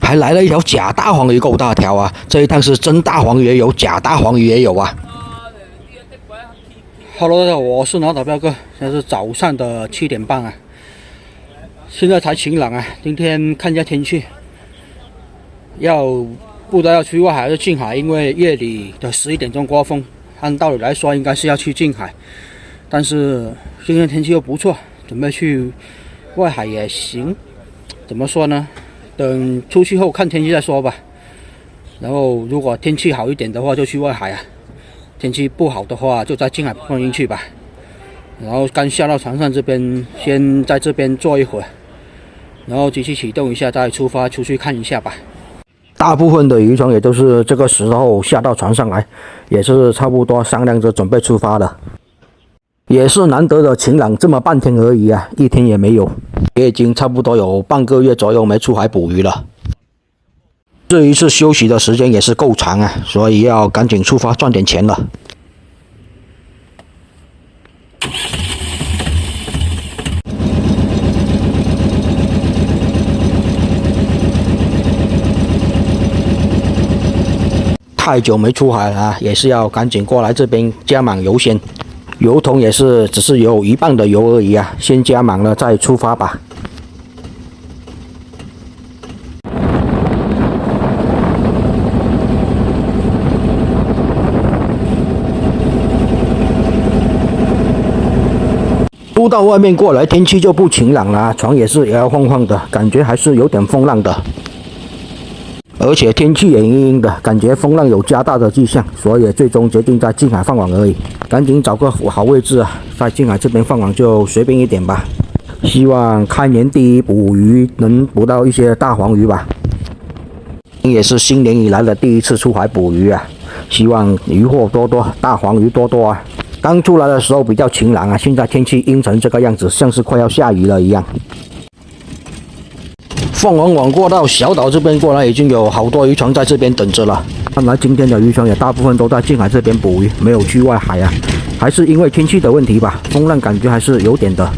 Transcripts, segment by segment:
还来了一条假大黄鱼，够大条啊！这一趟是真大黄鱼也有，假大黄鱼也有啊。Hello， 大家好，我是脑岛彪哥，现在是早上的7点半啊，现在才晴朗啊。今天看一下天气，不知道要去外海还是近海，因为夜里的11点钟刮风，按道理来说应该是要去近海，但是今天天气又不错，准备去外海也行。怎么说呢？等出去后看天气再说吧。然后如果天气好一点的话，就去外海啊。天气不好的话，就在近海放进去吧。然后刚下到船上这边，先在这边坐一会儿，然后机器启动一下，再出发出去看一下吧。大部分的渔船也都是这个时候下到船上来，也是差不多商量着准备出发了。也是难得的晴朗，这么半天而已啊，一天也没有，也已经差不多有半个月左右没出海捕鱼了。这一次休息的时间也是够长啊，所以要赶紧出发赚点钱了。太久没出海了啊，也是要赶紧过来这边加满油先。油桶也是只是有1半的油而已啊，先加满了再出发吧。出到外面过来，天气就不晴朗了，船也是摇摇晃晃的，感觉还是有点风浪的。而且天气也阴阴的，感觉风浪有加大的迹象，所以最终决定在近海放网而已。赶紧找个好位置啊，在近海这边放网就随便一点吧。希望开年第一捕鱼能捕到一些大黄鱼吧。也是新年以来的第一次出海捕鱼啊，希望鱼货多多，大黄鱼多多啊。刚出来的时候比较晴朗啊，现在天气阴成这个样子，像是快要下雨了一样。放完网过到小岛这边过来，已经有好多渔船在这边等着了。看来今天的渔船也大部分都在近海这边捕鱼，没有去外海啊，还是因为天气的问题吧，风浪感觉还是有点的。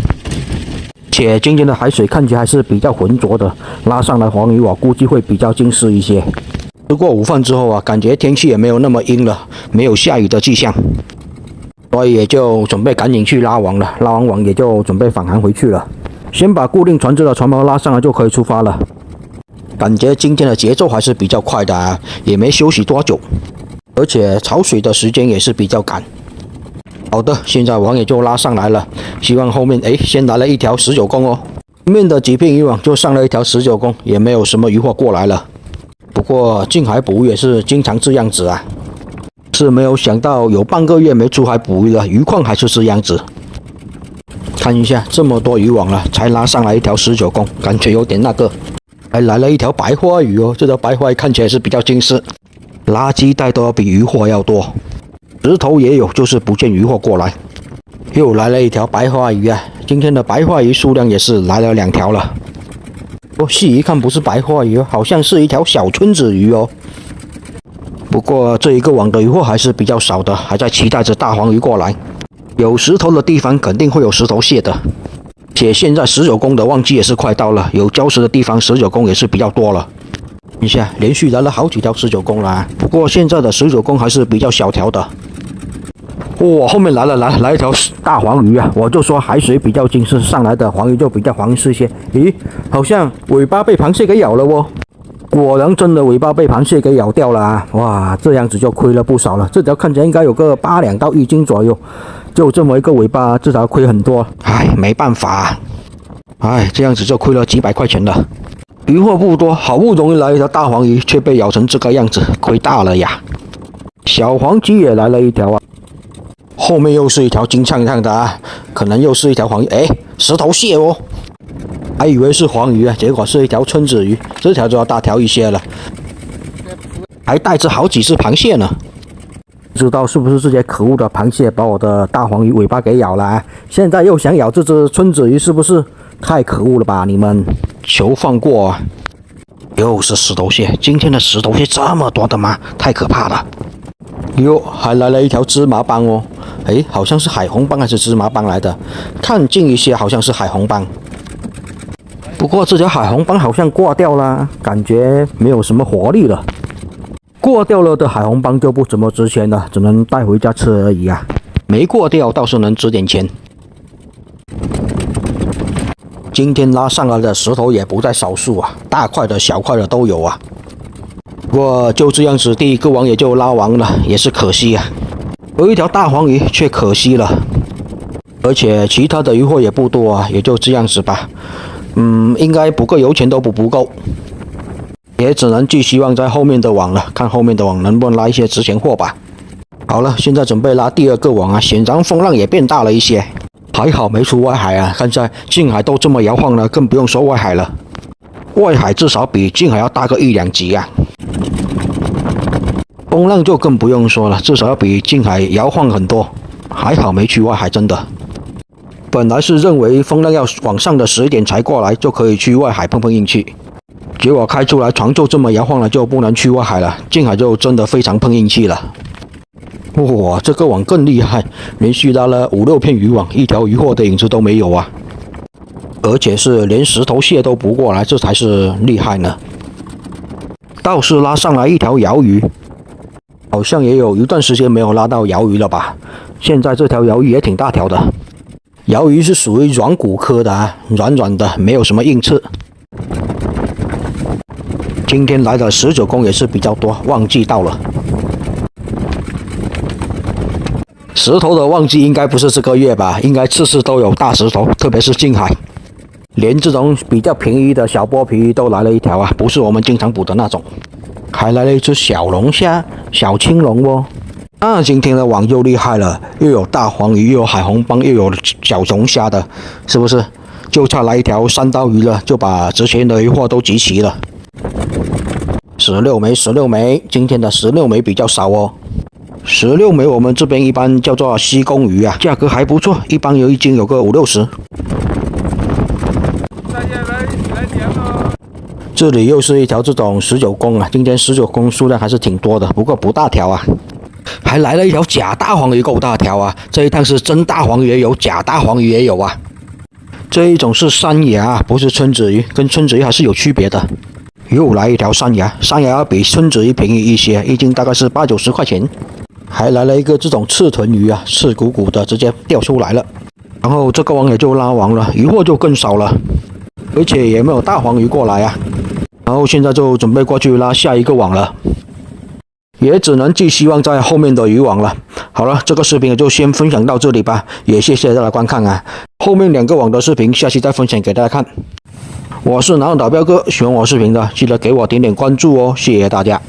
且今天的海水看起来还是比较浑浊的，拉上来黄鱼我估计会比较精实一些。吃过午饭之后啊，感觉天气也没有那么阴了，没有下雨的迹象。所以也就准备赶紧去拉网了，拉完网也就准备返航回去了。先把固定船只的船锚拉上来就可以出发了。感觉今天的节奏还是比较快的啊，也没休息多久，而且潮水的时间也是比较赶。好的，现在网也就拉上来了，希望后面先来了一条19公哦。前面的几片渔网就上了一条19公，也没有什么渔获过来了。不过近海捕鱼也是经常这样子啊。是没有想到有半个月没出海捕鱼了，鱼况还是这样子。看一下这么多渔网了，才拉上来一条19公，感觉有点那个。还来了一条白花鱼哦，这条白花鱼看起来是比较精实，垃圾袋都要比渔获要多。石头也有，就是不见渔获过来。又来了一条白花鱼啊，今天的白花鱼数量也是来了2条了。细一看不是白花鱼哦，好像是一条小春子鱼哦。不过这一个网的渔获还是比较少的，还在期待着大黄鱼过来。有石头的地方肯定会有石头蟹的，且现在19公的旺季也是快到了，有礁石的地方19公也是比较多了。看一下，连续来了好几条19公了啊，不过现在的19公还是比较小条的。哇，后面来一条大黄鱼啊！我就说海水比较精实，上来的黄鱼就比较黄实些。咦，好像尾巴被螃蟹给咬了哦。果然真的尾巴被螃蟹给咬掉了啊！哇，这样子就亏了不少了。这条看起来应该有个8两到1斤左右，就这么一个尾巴，至少亏很多。唉，没办法，这样子就亏了几百块钱了。渔获不多，好不容易来一条大黄鱼，却被咬成这个样子，亏大了呀。小黄鲫也来了一条啊，后面又是一条金灿灿的啊，可能又是一条黄鱼。石头蟹哦。还以为是黄鱼啊，结果是一条春子鱼，这条就要大条一些了，还带着好几只螃蟹呢。不知道是不是这些可恶的螃蟹把我的大黄鱼尾巴给咬了啊？现在又想咬这只春子鱼，是不是太可恶了吧？你们求放过啊！又是石头蟹，今天的石头蟹这么多的吗？太可怕了。哟，还来了一条芝麻蚌哦，好像是海红蚌还是芝麻蚌来的，看近一些好像是海红蚌。不过这条海红帮好像挂掉了，感觉没有什么活力了。挂掉了的海红帮就不怎么值钱了，只能带回家吃而已啊。没挂掉倒是能值点钱。今天拉上来的石头也不在少数啊，大块的小块的都有啊。不过就这样子，第一个网也就拉完了，也是可惜啊。有一条大黄鱼却可惜了，而且其他的鱼货也不多啊，也就这样子吧。应该补个油钱都不够，也只能寄希望在后面的网了，看后面的网能不能拉一些值钱货吧。好了，现在准备拉第二个网啊，显然风浪也变大了一些，还好没出外海啊，看在近海都这么摇晃了，更不用说外海了。外海至少比近海要大个1-2级啊。风浪就更不用说了，至少要比近海摇晃很多，还好没去外海，真的。本来是认为风浪要往上的11点才过来，就可以去外海碰碰运气，结果开出来船就这么摇晃了，就不能去外海了，近海就真的非常碰运气了。哇，这个网更厉害，连续拉了5-6片渔网，一条渔获的影子都没有啊！而且是连石头蟹都不过来，这才是厉害呢。倒是拉上来一条鳐鱼，好像也有一段时间没有拉到鳐鱼了吧？现在这条鳐鱼也挺大条的。鳐鱼是属于软骨科的啊，软软的，没有什么硬刺。今天来的19公也是比较多，旺季到了。石头的旺季应该不是这个月吧？应该次次都有大石头，特别是近海，连这种比较便宜的小剥皮都来了一条啊，不是我们经常捕的那种。还来了一只小龙虾、小青龙哦。那今天的网又厉害了，又有大黄鱼，又有海红帮，又有小龙虾的，是不是？就差来一条3刀鱼了，就把值钱的鱼货都集齐了。16枚，今天的16枚比较少哦。16枚我们这边一般叫做西贡鱼啊，价格还不错，一般有一斤有个50-60。大家来点哦。这里又是一条这种19公啊，今天19公数量还是挺多的，不过不大条啊。还来了一条假大黄鱼，够大条啊！这一趟是真大黄鱼也有，假大黄鱼也有啊。这一种是山芽，不是春子鱼，跟春子鱼还是有区别的。又来一条山芽，山芽要比春子鱼便宜一些，一斤大概是80-90块钱。还来了一个这种刺臀鱼啊，刺鼓鼓的，直接掉出来了。然后这个网也就拉完了，鱼货就更少了，而且也没有大黄鱼过来啊。然后现在就准备过去拉下一个网了。也只能寄希望在后面的渔网了。好了，这个视频就先分享到这里吧，也谢谢大家观看啊。后面2个网的视频下期再分享给大家看。我是南澳岛彪哥，喜欢我视频的记得给我点点关注哦，谢谢大家。